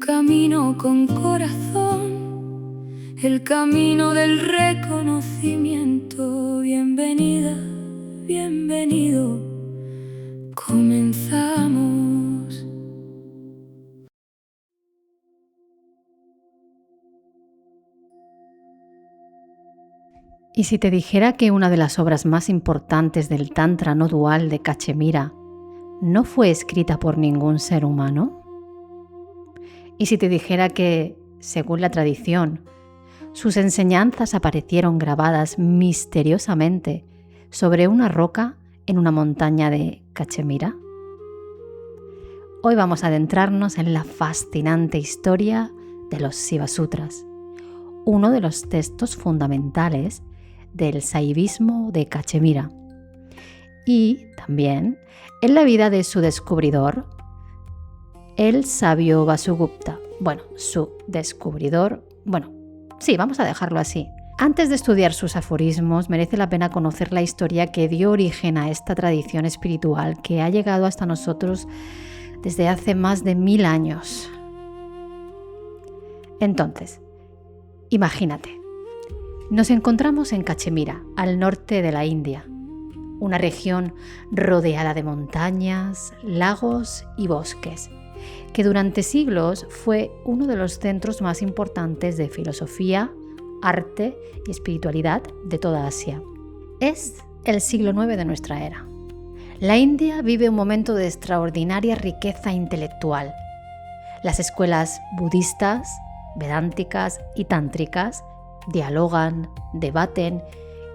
camino con corazón, el camino del reconocimiento. Bienvenida, bienvenido, comenzamos. ¿Y si te dijera que una de las obras más importantes del Tantra no dual de Cachemira no fue escrita por ningún ser humano? ¿Y si te dijera que, según la tradición, sus enseñanzas aparecieron grabadas misteriosamente sobre una roca en una montaña de Cachemira? Hoy vamos a adentrarnos en la fascinante historia de los Siva Sutras, uno de los textos fundamentales del saivismo de Cachemira, y también en la vida de su descubridor, el sabio Vasugupta. Su descubridor, vamos a dejarlo así. Antes de estudiar sus aforismos, merece la pena conocer la historia que dio origen a esta tradición espiritual que ha llegado hasta nosotros desde hace más de 1000 años. Entonces, imagínate, nos encontramos en Cachemira, al norte de la India, una región rodeada de montañas, lagos y bosques, que durante siglos fue uno de los centros más importantes de filosofía, arte y espiritualidad de toda Asia. Es el siglo IX de nuestra era. La India vive un momento de extraordinaria riqueza intelectual. Las escuelas budistas, vedánticas y tántricas dialogan, debaten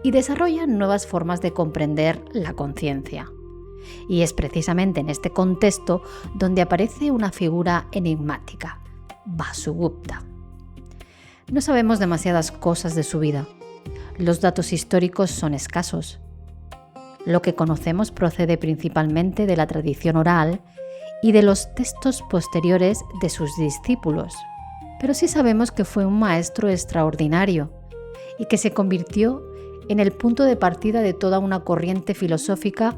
y desarrollan nuevas formas de comprender la conciencia. Y es precisamente en este contexto donde aparece una figura enigmática, Vasugupta. No sabemos demasiadas cosas de su vida. Los datos históricos son escasos. Lo que conocemos procede principalmente de la tradición oral y de los textos posteriores de sus discípulos. Pero sí sabemos que fue un maestro extraordinario y que se convirtió en el punto de partida de toda una corriente filosófica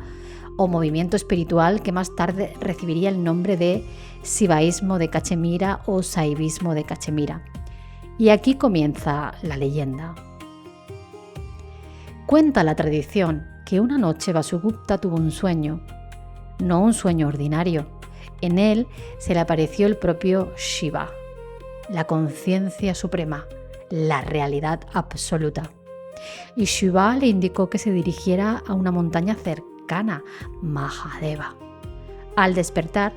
o movimiento espiritual que más tarde recibiría el nombre de Sivaísmo de Cachemira o Saivismo de Cachemira. Y aquí comienza la leyenda. Cuenta la tradición que una noche Vasugupta tuvo un sueño, no un sueño ordinario. En él se le apareció el propio Shiva, la conciencia suprema, la realidad absoluta. Y Shiva le indicó que se dirigiera a una montaña cercana, Mahadeva. Al despertar,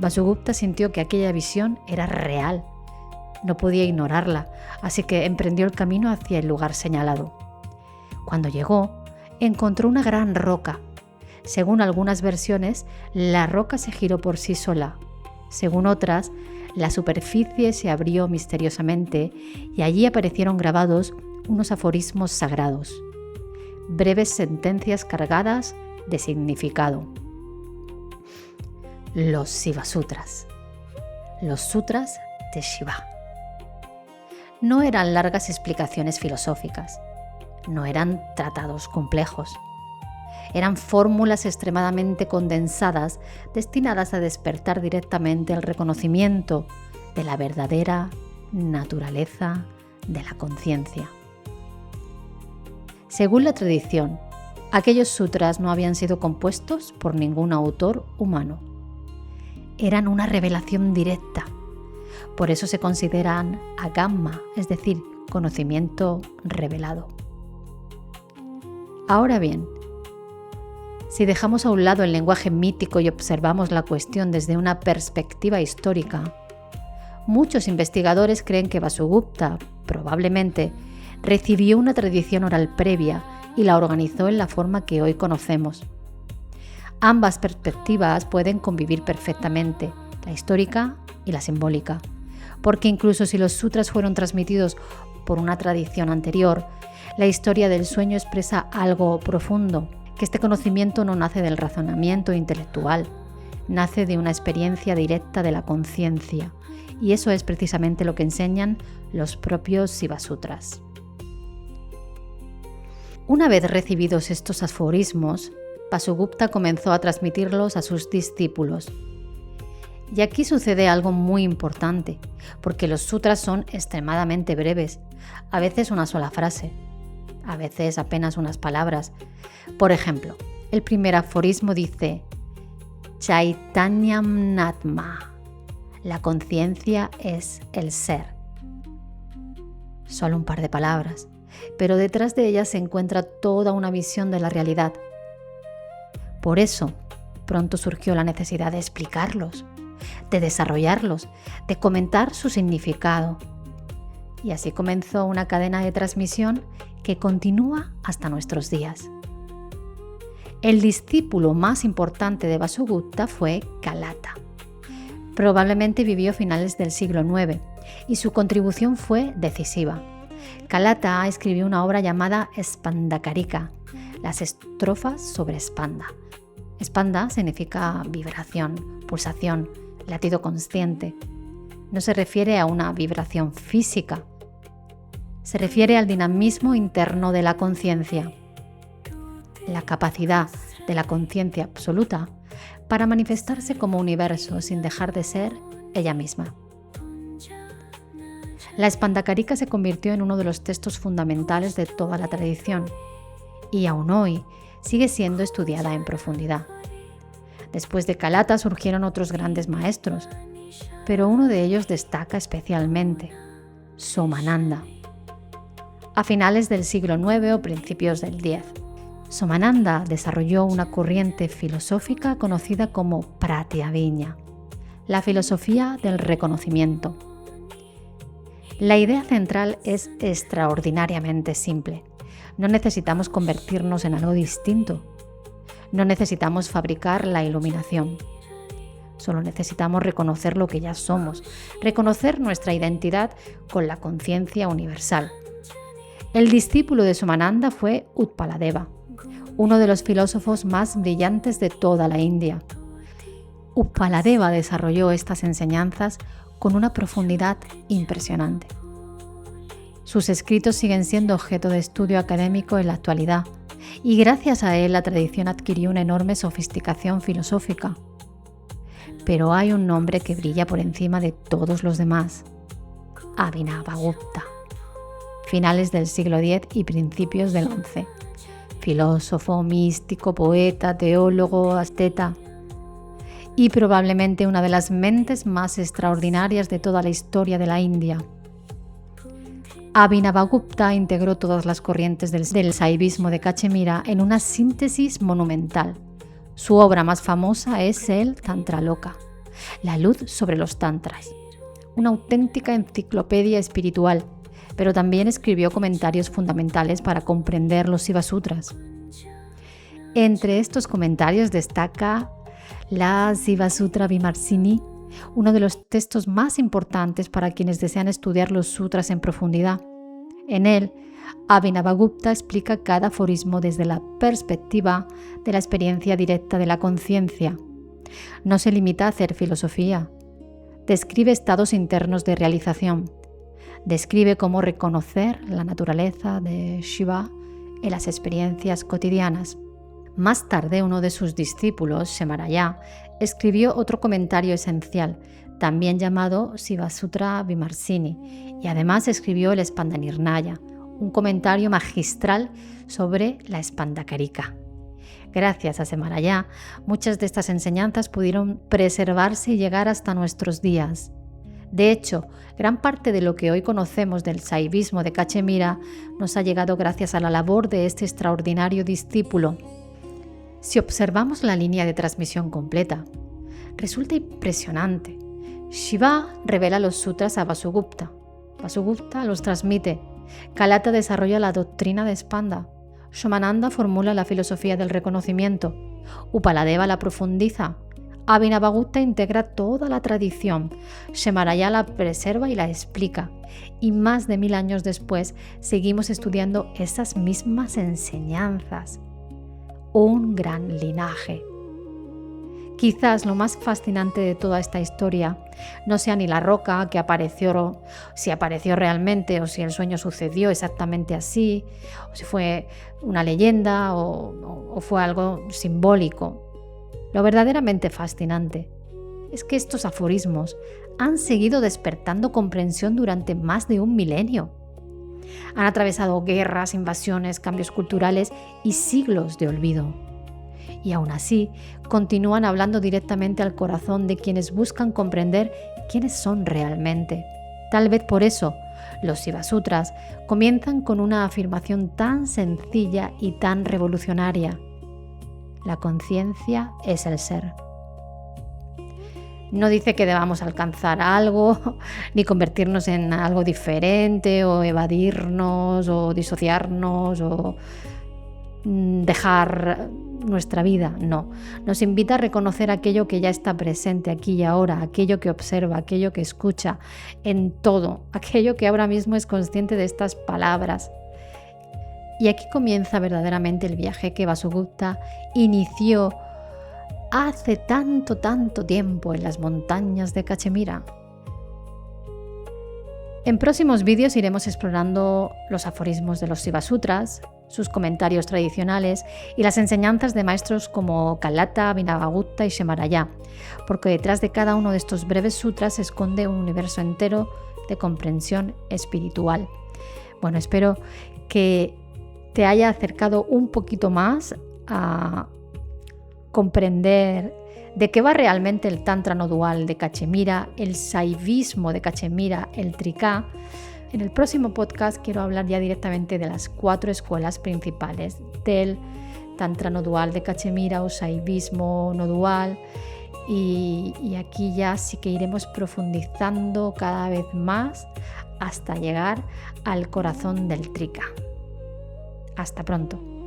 Vasugupta sintió que aquella visión era real. No podía ignorarla, así que emprendió el camino hacia el lugar señalado. Cuando llegó, encontró una gran roca. Según algunas versiones, la roca se giró por sí sola. Según otras, la superficie se abrió misteriosamente y allí aparecieron grabados unos aforismos sagrados, breves sentencias cargadas de significado. Los Siva Sutras, los sutras de Shiva. No eran largas explicaciones filosóficas, no eran tratados complejos. Eran fórmulas extremadamente condensadas destinadas a despertar directamente el reconocimiento de la verdadera naturaleza de la conciencia. Según la tradición, aquellos sutras no habían sido compuestos por ningún autor humano. Eran una revelación directa. Por eso se consideran agamma, es decir, conocimiento revelado. Ahora bien, si dejamos a un lado el lenguaje mítico y observamos la cuestión desde una perspectiva histórica, muchos investigadores creen que Vasugupta, probablemente, recibió una tradición oral previa y la organizó en la forma que hoy conocemos. Ambas perspectivas pueden convivir perfectamente, la histórica y la simbólica, porque incluso si los sutras fueron transmitidos por una tradición anterior, la historia del sueño expresa algo profundo, que este conocimiento no nace del razonamiento intelectual, nace de una experiencia directa de la conciencia, y eso es precisamente lo que enseñan los propios Siva Sutras. Una vez recibidos estos aforismos, Vasugupta comenzó a transmitirlos a sus discípulos. Y aquí sucede algo muy importante, porque los sutras son extremadamente breves, a veces una sola frase, a veces apenas unas palabras. Por ejemplo, el primer aforismo dice Chaitanyam Natma, la conciencia es el ser. Solo un par de palabras, pero detrás de ellas se encuentra toda una visión de la realidad. Por eso, pronto surgió la necesidad de explicarlos, de desarrollarlos, de comentar su significado. Y así comenzó una cadena de transmisión que continúa hasta nuestros días. El discípulo más importante de Vasugupta fue Kalata. Probablemente vivió a finales del siglo IX y su contribución fue decisiva. Kalata escribió una obra llamada Spandakarika, las estrofas sobre Spanda. Spanda significa vibración, pulsación, latido consciente. No se refiere a una vibración física, se refiere al dinamismo interno de la conciencia, la capacidad de la conciencia absoluta para manifestarse como universo sin dejar de ser ella misma. La Spandakarika se convirtió en uno de los textos fundamentales de toda la tradición y aún hoy sigue siendo estudiada en profundidad. Después de Kalata surgieron otros grandes maestros, pero uno de ellos destaca especialmente, Somananda. A finales del siglo IX o principios del X, Somananda desarrolló una corriente filosófica conocida como Pratyabhijna, la filosofía del reconocimiento. La idea central es extraordinariamente simple. No necesitamos convertirnos en algo distinto. No necesitamos fabricar la iluminación. Solo necesitamos reconocer lo que ya somos, reconocer nuestra identidad con la conciencia universal. El discípulo de Somananda fue Utpaladeva, uno de los filósofos más brillantes de toda la India. Utpaladeva desarrolló estas enseñanzas con una profundidad impresionante. Sus escritos siguen siendo objeto de estudio académico en la actualidad y gracias a él la tradición adquirió una enorme sofisticación filosófica. Pero hay un nombre que brilla por encima de todos los demás: Abhinavagupta, finales del siglo X y principios del XI. Filósofo, místico, poeta, teólogo, asceta y probablemente una de las mentes más extraordinarias de toda la historia de la India. Abhinavagupta integró todas las corrientes del saivismo de Cachemira en una síntesis monumental. Su obra más famosa es el Tantraloka, la luz sobre los tantras, una auténtica enciclopedia espiritual, pero también escribió comentarios fundamentales para comprender los Siva Sutras. Entre estos comentarios destaca la Siva Sutra Vimarsini, uno de los textos más importantes para quienes desean estudiar los sutras en profundidad. En él, Abhinavagupta explica cada aforismo desde la perspectiva de la experiencia directa de la conciencia. No se limita a hacer filosofía. Describe estados internos de realización. Describe cómo reconocer la naturaleza de Shiva en las experiencias cotidianas. Más tarde, uno de sus discípulos, Shemaraya, escribió otro comentario esencial, también llamado Siva Sutra Vimarsini, y además escribió el Spandanirnaya, un comentario magistral sobre la Spandakarika. Gracias a Shemaraya, muchas de estas enseñanzas pudieron preservarse y llegar hasta nuestros días. De hecho, gran parte de lo que hoy conocemos del saivismo de Cachemira nos ha llegado gracias a la labor de este extraordinario discípulo. Si observamos la línea de transmisión completa, resulta impresionante. Shiva revela los sutras a Vasugupta. Vasugupta los transmite. Kalata desarrolla la doctrina de Spanda. Somananda formula la filosofía del reconocimiento. Upaladeva la profundiza. Abhinavagupta integra toda la tradición. Shemaraya la preserva y la explica. Y más de 1000 años después seguimos estudiando esas mismas enseñanzas. Un gran linaje. Quizás lo más fascinante de toda esta historia no sea ni la roca que apareció, si apareció realmente o si el sueño sucedió exactamente así, o si fue una leyenda o fue algo simbólico. Lo verdaderamente fascinante es que estos aforismos han seguido despertando comprensión durante más de un milenio. Han atravesado guerras, invasiones, cambios culturales y siglos de olvido. Y aún así, continúan hablando directamente al corazón de quienes buscan comprender quiénes son realmente. Tal vez por eso, los Shiva Sutras comienzan con una afirmación tan sencilla y tan revolucionaria. La conciencia es el ser. No dice que debamos alcanzar algo, ni convertirnos en algo diferente, o evadirnos, o disociarnos, o dejar nuestra vida. No, nos invita a reconocer aquello que ya está presente aquí y ahora, aquello que observa, aquello que escucha, en todo, aquello que ahora mismo es consciente de estas palabras. Y aquí comienza verdaderamente el viaje que Vasugupta inició hace tanto tiempo en las montañas de Cachemira. En próximos vídeos iremos explorando los aforismos de los Shiva Sutras, sus comentarios tradicionales y las enseñanzas de maestros como Kalata, Vinagagutta y Shemaraya, porque detrás de cada uno de estos breves sutras se esconde un universo entero de comprensión espiritual. Bueno, espero que te haya acercado un poquito más a comprender de qué va realmente el Tantra no dual de Cachemira, el Saivismo de Cachemira, el Trika. En el próximo podcast quiero hablar ya directamente de las 4 escuelas principales del Tantra no dual de Cachemira o Saivismo no dual. Y aquí ya sí que iremos profundizando cada vez más hasta llegar al corazón del Trika. Hasta pronto.